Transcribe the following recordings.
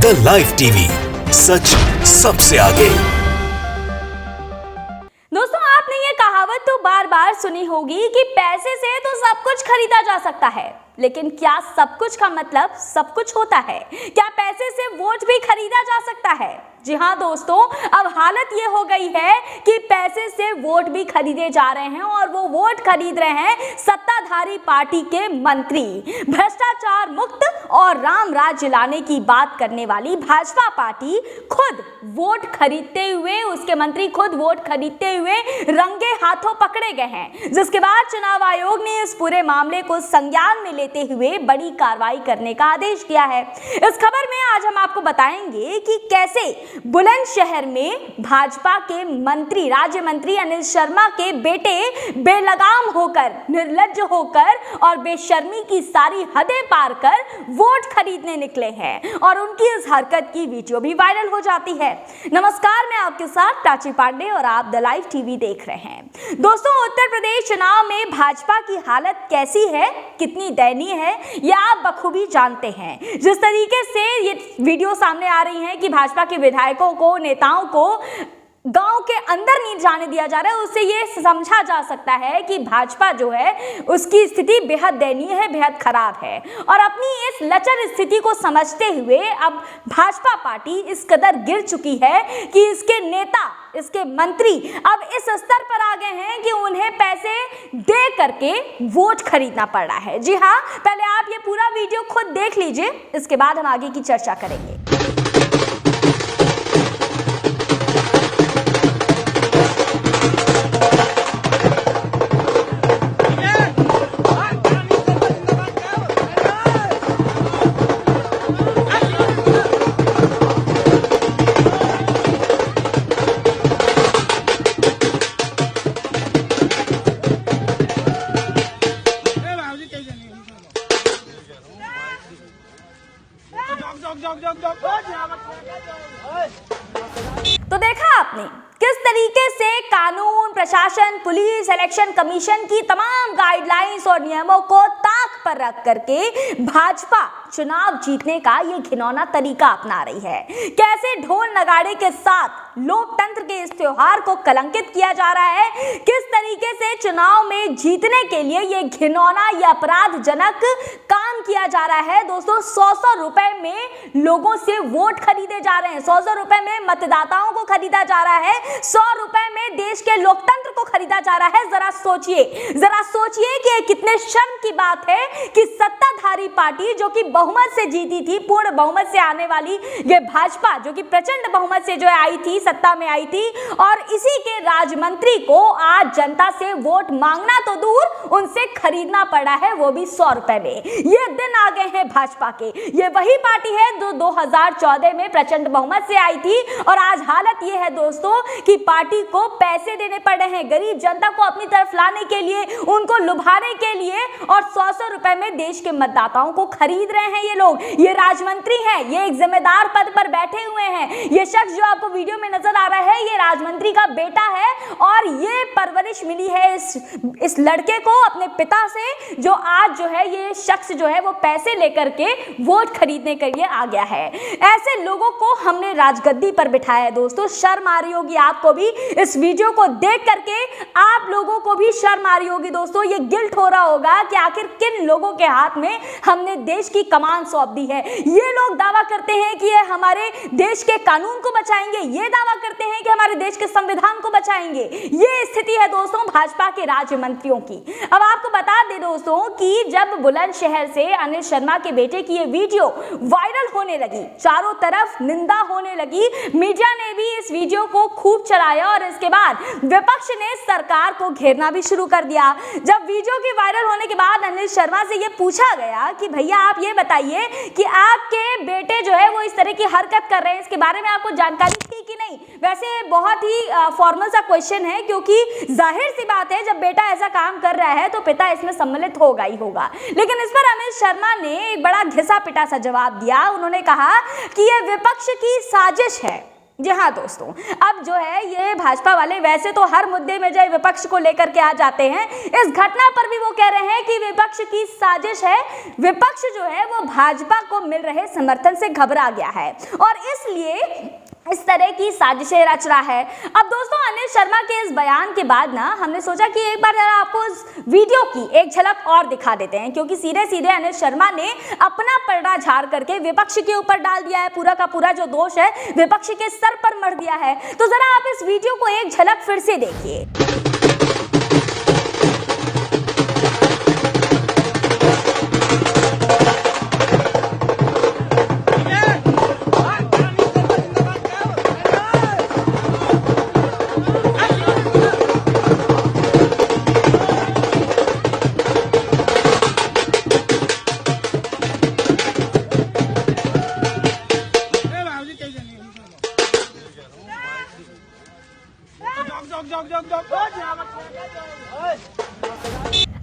The live TV, सच सबसे आगे। दोस्तों, आपने ये कहावत तो बार बार सुनी होगी कि पैसे से तो सब कुछ खरीदा जा सकता है, लेकिन क्या सब कुछ का मतलब सब कुछ होता है? क्या पैसे से वोट भी खरीदा जा सकता है? जी हाँ दोस्तों, अब हालत ये हो गई है कि पैसे से वोट भी खरीदे जा रहे हैं और वो वोट खरीद रहे हैं सत्ताधारी पार्टी के मंत्री। भ्रष्टाचार मुक्त और राम राज्य लाने की बात करने वाली भाजपा पार्टी खुद वोट खरीदते हुए, उसके मंत्री खुद वोट खरीदते हुए रंगे हाथों पकड़े गए हैं, जिसके बाद चुनाव आयोग ने इस पूरे मामले को संज्ञान में लेते हुए बड़ी कार्रवाई करने का आदेश दिया है। इस खबर में आज हम आपको बताएंगे कि कैसे बुलंदशहर में भाजपा के मंत्री, राज्य मंत्री अनिल शर्मा के बेटे बेलगाम होकर, निर्लज्ज होकर और बेशर्मी की सारी हदें पार कर वोट खरीदने निकले हैं और उनकी इस हरकत की वीडियो भी वायरल हो जाती है। नमस्कार, मैं आपके साथ प्राची पांडे और आप द लाइव टीवी देख रहे हैं। दोस्तों, उत्तर प्रदेश चुनाव में भाजपा की हालत कैसी है, कितनी दयनीय है, यह आप बखूबी जानते हैं। जिस तरीके से ये वीडियो सामने आ रही है कि भाजपा के विधायकों को, नेताओं को गांव के अंदर नहीं जाने दिया जा रहा है, उससे ये समझा जा सकता है कि भाजपा जो है उसकी स्थिति बेहद दयनीय है, बेहद खराब है। और अपनी इस लचर स्थिति को समझते हुए अब भाजपा पार्टी इस कदर गिर चुकी है कि इसके नेता, इसके मंत्री अब इस स्तर पर आ गए हैं कि उन्हें पैसे दे करके वोट खरीदना पड़ रहा है। जी हाँ, पहले आप ये पूरा वीडियो खुद देख लीजिए, इसके बाद हम आगे की चर्चा करेंगे। तो देखा आपने किस तरीके से कानून, प्रशासन, पुलिस, इलेक्शन कमीशन की तमाम गाइडलाइंस और नियमों को ताक पर रख करके भाजपा चुनाव जीतने का ये घिनौना तरीका अपना रही है। कैसे ढोल नगाड़े के साथ लोकतंत्र के इस त्योहार को कलंकित किया जा रहा है, किस तरीके से चुनाव में जीतने के लिए ये घिनौना, ये अपराधजनक काम किया जा रहा है। दोस्तों, 100-100 रुपए में लोगों से वोट खरीदे जा रहे हैं, 100-100 रुपए में मतदाताओं को खरीदा जा रहा है, 100 रुपए में देश के लोकतंत्र को खरीदा जा रहा है। जरा सोचिए कि ये कितने शर्म की बात है कि सत्ताधारी पार्टी जो कि बहुमत से जीती थी, पूर्ण बहुमत से आने वाली ये भाजपा जो कि प्रचंड बहुमत से जो आई थी, सत्ता में आई थी, और इसी के राज्यमंत्री को आज जनता से वोट मांगना तो दूर, उनसे खरीदना पड़ा है, वो भी 100 रुपए में। ये दिन आ गए हैं भाजपा के। ये वही पार्टी है जो 2014 में प्रचंड बहुमत से आई थी और आज हालत ये है दोस्तों कि पार्टी को पैसे देने पड़ रहे हैं गरीब जनता को अपनी तरफ लाने के लिए, उनको लुभाने के लिए, और 100-100 रुपए में देश के मतदाताओं को खरीद रहे हैं ये लोग। ये राजमंत्री हैं, ये एक जिम्मेदार पद पर बैठे हुए हैं। ये शख्स जो आपको वीडियो में नजर आ रहा है, ये राजमंत्री का बेटा है और ये परवरिश मिली है इस लड़के को अपने पिता से, जो आज जो है ये शख्स जो है वो पैसे लेकर के वोट खरीदने के लिए आ गया है। ऐसे लोगों को हमने राजगद्दी पर बिठाया है। दोस्तों, शर्म आ रही होगी आपको भी, इस वीडियो को देख करके आप लोगों को भी शर्म आ रही होगी। दोस्तों, ये गिल्ट हो रहा होगा कि आखिर किन लोगों के हाथ में हमने देश की कमान सौंप दी है। ये लोग दावा करते हैं कि ये हमारे देश के कानून को बचाएंगे, ये दावा करते हैं कि हमारे देश के संविधान को बचाएंगे। ये स्थिति है दोस्तों भाजपा के राज्य मंत्रियों की। अब आपको बता दें दोस्तों कि जब बुलंदशहर से अनिल शर्मा के बेटे की ये वीडियो वायरल होने लगी, चारों तरफ निंदा होने लगी, मीडिया ने भी इस वीडियो को खूब चलाया और इसके बाद विपक्ष ने सरकार को घेरना भी शुरू कर दिया। जब वीडियो के वायरल होने के बाद अनिल शर्मा से ये पूछा गया कि भैया आप ये बताइए कि आपके बेटे जो है वो इस तरह की हरकत कर रहे हैं, इसके बारे में आपको जानकारी थी कि नहीं? वैसे बहुत ही फॉर्मल सा क्वेश्चन है, क्योंकि जाहिर सी बात है जब बेटा ऐसा काम कर रहा है तो पिता इसमें सम्मिलित होगा ही होगा। लेकिन इस पर अनिल शर्मा ने एक बड़ा घिसा पिटा सा जवाब दिया। उन्होंने कहा कि यह विपक्ष की साजिश है। जी हाँ दोस्तों, अब जो है ये भाजपा वाले वैसे तो हर मुद्दे में जो है विपक्ष को लेकर के आ जाते हैं, इस घटना पर भी वो कह रहे हैं कि विपक्ष की साजिश है। विपक्ष जो है वो भाजपा को मिल रहे समर्थन से घबरा गया है और इसलिए इस तरह की साजिशें रच रहा है। अब दोस्तों अनिल शर्मा के इस बयान के बाद ना हमने सोचा कि एक बार जरा आपको इस वीडियो की एक झलक और दिखा देते हैं, क्योंकि सीधे सीधे अनिल शर्मा ने अपना पर्दा झाड़ करके विपक्ष के ऊपर डाल दिया है। पूरा का पूरा जो दोष है विपक्ष के सर पर मढ़ दिया है। तो जरा आप इस वीडियो को एक झलक फिर से देखिए।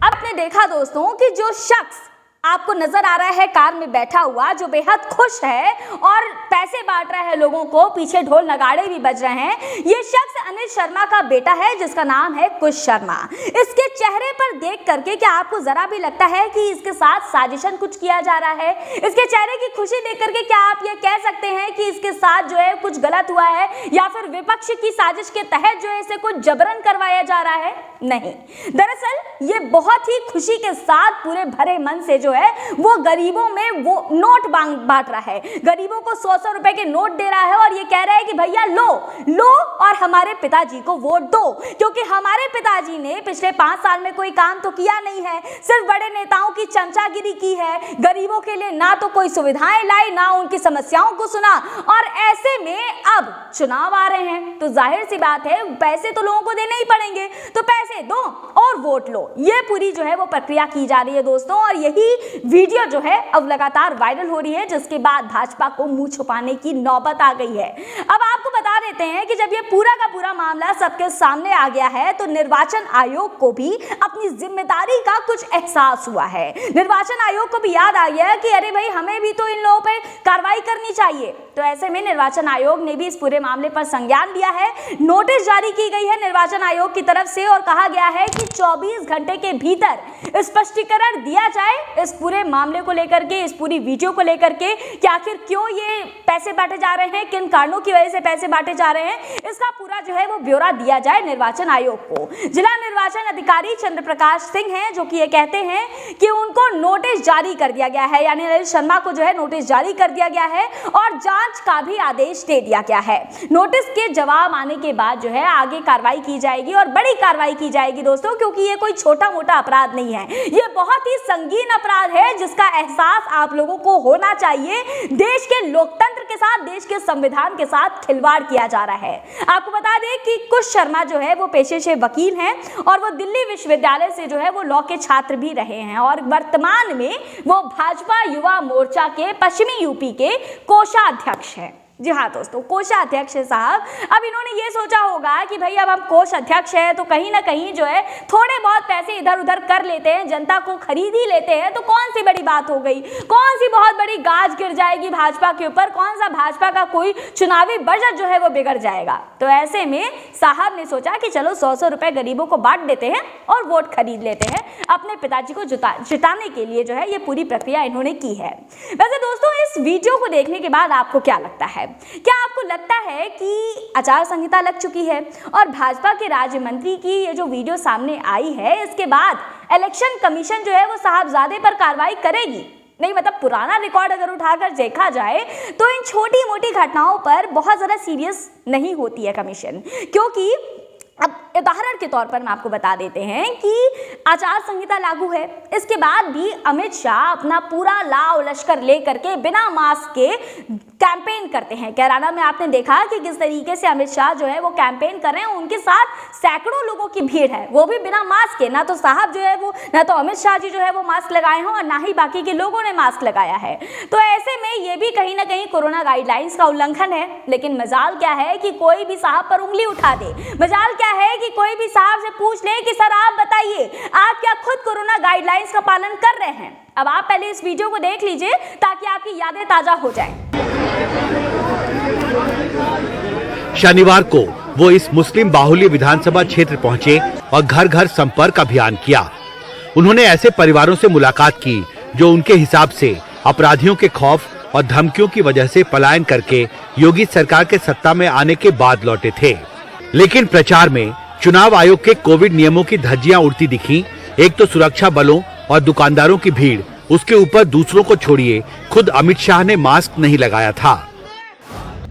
आपने देखा दोस्तों कि जो शख्स आपको नजर आ रहा है कार में बैठा हुआ, जो बेहद खुश है और पैसे बांट रहा है लोगों को, पीछे ढोल नगाड़े भी बज रहे हैं, ये शख्स अनिल शर्मा का बेटा है जिसका नाम है कुश शर्मा। इसके चेहरे पर देख करके क्या आपको जरा भी लगता है कि इसके साथ साजिशन कुछ किया जा रहा है? इसके चेहरे की खुशी देख करके क्या आप ये कह सकते हैं कि इसके साथ जो है कुछ गलत हुआ है या फिर विपक्ष की साजिश के तहत जो है इसे कुछ जबरन करवाया जा रहा है? नहीं, दरअसल ये बहुत ही खुशी के साथ पूरे भरे मन से जो है वो गरीबों में वो नोट बांट रहा है, गरीबों को 100-100 रुपए के नोट दे रहा है और ये कह रहा है कि भैया लो और हमारे पिताजी को वोट दो, क्योंकि हमारे पिताजी ने पिछले 5 साल में कोई काम तो किया नहीं है, सिर्फ बड़े नेताओं की चमचागिरी की है, गरीबों के लिए ना तो कोई सुविधाएं लाई, ना उनकी समस्याओं को सुना। और ऐसे में अब चुनाव आ रहे हैं तो जाहिर सी बात है पैसे तो लोगों को देने ही पड़ेंगे, तो पैसे दो और वोट लो। ये पूरी जो है वो प्रक्रिया की जा रही है दोस्तों, और यही वीडियो जो है अब लगातार वायरल हो रही है, जिसके बाद भाजपा को मुंह छुपाने की नौबत आ गई है। अब आपको बता देते हैं कि जब ये पूरा का पूरा मामला सबके सामने आ गया है तो निर्वाचन आयोग को भी अपनी जिम्मेदारी का कुछ एहसास हुआ है। निर्वाचन आयोग को भी याद आ गया कि अरे भाई हमें भी तो इन लोगों पर कार्रवाई करनी चाहिए। तो ऐसे में निर्वाचन आयोग ने भी इस पूरे मामले पर संज्ञान लिया है। नोटिस जारी की गई है निर्वाचन आयोग की तरफ से और कहा गया है कि 24 घंटे के भीतर स्पष्टीकरण दिया जाए इस पूरे मामले को लेकर के, इस पूरी वीडियो को लेकर के कि आखिर क्यों ये पैसे बांटे जा रहे हैं, किन कारणों की वजह से पैसे बांटे जा रहे हैं, इसका पूरा जो है वो ब्यौरा दिया जाए निर्वाचन आयोग को। जिला निर्वाचन अधिकारी चंद्र प्रकाश सिंह हैं जो कि ये कहते हैं कि उनको नोटिस जारी कर दिया गया है, यानी अनिल शर्मा को जो है नोटिस जारी कर दिया गया है और जांच का भी आदेश दे दिया गया है। नोटिस के जवाब आने के बाद जो है आगे कार्रवाई की जाएगी और बड़ी कार्रवाई की जाएगी दोस्तों, क्योंकि ये कोई छोटा मोटा अपराध नहीं है, ये बहुत ही संगीन अपराध है जिसका एहसास आप लोगों को होना चाहिए। देश के लोकतंत्र के साथ, देश के संविधान के साथ खिलवाड़ किया जा रहा है। आपको बता दें कि कुश शर्मा जो है वो पेशे से वकील हैं और वो दिल्ली विश्वविद्यालय से जो है वो लॉ के छात्र भी रहे हैं और वर्तमान में वो भाजपा युवा मोर्चा के पश्चिमी यूपी के कोषाध्यक्ष हैं। जी हाँ दोस्तों, कोषाध्यक्ष साहब। अब इन्होंने ये सोचा होगा कि भाई अब हम कोषाध्यक्ष हैं तो कहीं ना कहीं जो है थोड़े बहुत पैसे इधर उधर कर लेते हैं, जनता को खरीद ही लेते हैं, तो कौन सी बड़ी बात हो गई, कौन सी बहुत बड़ी गाज गिर जाएगी भाजपा के ऊपर, कौन सा भाजपा का कोई चुनावी बजट जो है वो बिगड़ जाएगा। तो ऐसे में साहब ने सोचा कि चलो 100-100 रुपए गरीबों को बांट देते हैं और वोट खरीद लेते हैं, अपने पिताजी को जिताने के लिए जो है ये पूरी प्रक्रिया इन्होंने की है। वैसे दोस्तों इस वीडियो को देखने के बाद आपको क्या लगता है? क्या आपको लगता है कि आचार संहिता लग चुकी है और भाजपा के राज्य मंत्री की ये जो वीडियो सामने आई है इसके बाद इलेक्शन कमीशन जो है वो साहबजादे पर कार्रवाई करेगी? नहीं, मतलब पुराना रिकॉर्ड अगर उठाकर देखा जाए तो इन छोटी मोटी घटनाओं पर बहुत ज़्यादा सीरियस नहीं होती है कमीशन, क्योंकि अब उदाहरण के तौर पर हम आपको बता देते हैं कि आचार संहिता लागू है, इसके बाद भी अमित शाह अपना पूरा लाव लश्कर लेकर के बिना मास्क के कैंपेन करते हैं। कैराना में आपने देखा कि किस तरीके से अमित शाह जो है वो कैंपेन कर रहे हैं, उनके साथ सैकड़ों लोगों की भीड़ है, वो भी बिना मास्क के। ना तो साहब जो है वो, ना तो अमित शाह जी जो है वो मास्क लगाए हों और ना ही बाकी के लोगों ने मास्क लगाया है। तो ऐसे में ये भी कहीं ना कहीं कोरोना गाइडलाइंस का उल्लंघन है। लेकिन मजाल क्या है कि कोई भी साहब पर उंगली उठा दे, मजाल क्या है कि कोई भी साहब से पूछ ले कि सर आप बताइए आप क्या खुद कोरोना गाइडलाइंस का पालन कर रहे हैं। अब आप पहले इस वीडियो को देख लीजिए ताकि आपकी यादें ताजा हो जाएं। शनिवार को वो इस मुस्लिम बाहुल्य विधानसभा क्षेत्र पहुंचे और घर घर संपर्क अभियान किया। उन्होंने ऐसे परिवारों से मुलाकात की जो उनके हिसाब से अपराधियों के खौफ और धमकियों की वजह से पलायन करके योगी सरकार के सत्ता में आने के बाद लौटे थे। लेकिन प्रचार में चुनाव आयोग के कोविड नियमों की धज्जियां उड़ती दिखी। एक तो सुरक्षा बलों और दुकानदारों की भीड़, उसके ऊपर दूसरों को छोड़िए खुद अमित शाह ने मास्क नहीं लगाया था।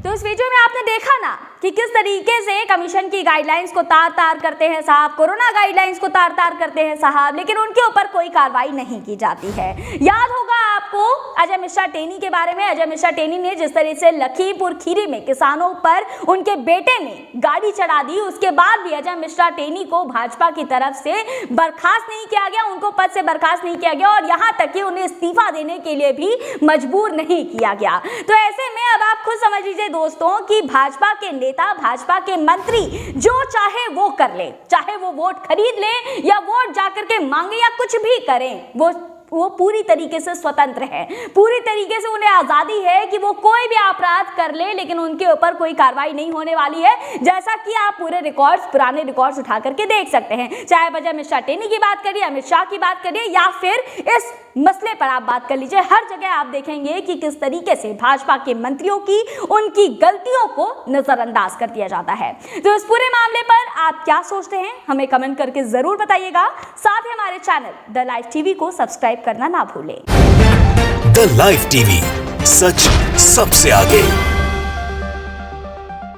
तो इस वीडियो में आपने देखा ना कि किस तरीके से कमीशन की गाइडलाइंस को तार-तार करते हैं साहब, कोरोना गाइडलाइंस को तार-तार करते हैं साहब, लेकिन उनके ऊपर कोई कार्रवाई नहीं की जाती है। याद होगा आपको अजय मिश्रा टेनी के बारे में। अजय मिश्रा टेनी ने जिस तरह से लखीमपुर खीरी में किसानों पर उनके बेटे ने गाड़ी चढ़ा दी, उसके बाद भी अजय मिश्रा टेनी को भाजपा की तरफ से बर्खास्त नहीं किया गया, उनको पद से बर्खास्त नहीं किया गया और यहाँ तक कि उन्हें इस्तीफा देने के लिए भी मजबूर नहीं किया गया। तो ऐसे में अब आप खुद समझ लीजिए दोस्तों कि भाजपा के नेता, भाजपा के मंत्री जो चाहे वो कर ले, चाहे वो वोट खरीद ले या वोट जाकर के मांगे या कुछ भी करें, वो पूरी तरीके से स्वतंत्र है, पूरी तरीके से उन्हें आजादी है कि वो कोई भी अपराध कर ले, लेकिन उनके ऊपर कोई कार्रवाई नहीं होने वाली है। जैसा कि आप पूरे रिकॉर्ड्स, पुराने रिकॉर्ड्स उठा करके देख सकते हैं, चाहे अजय मिश्रा टेनी की बात करिए, अमित शाह की बात करिए या फिर इस मसले पर आप बात कर लीजिए, हर जगह आप देखेंगे कि किस तरीके से भाजपा के मंत्रियों की उनकी गलतियों को नजरअंदाज कर दिया जाता है। तो इस पूरे मामले पर आप क्या सोचते हैं हमें कमेंट करके जरूर बताइएगा। साथ ही हमारे चैनल द लाइव टीवी को सब्सक्राइब करना ना भूलें। द लाइव टीवी, सच सबसे आगे।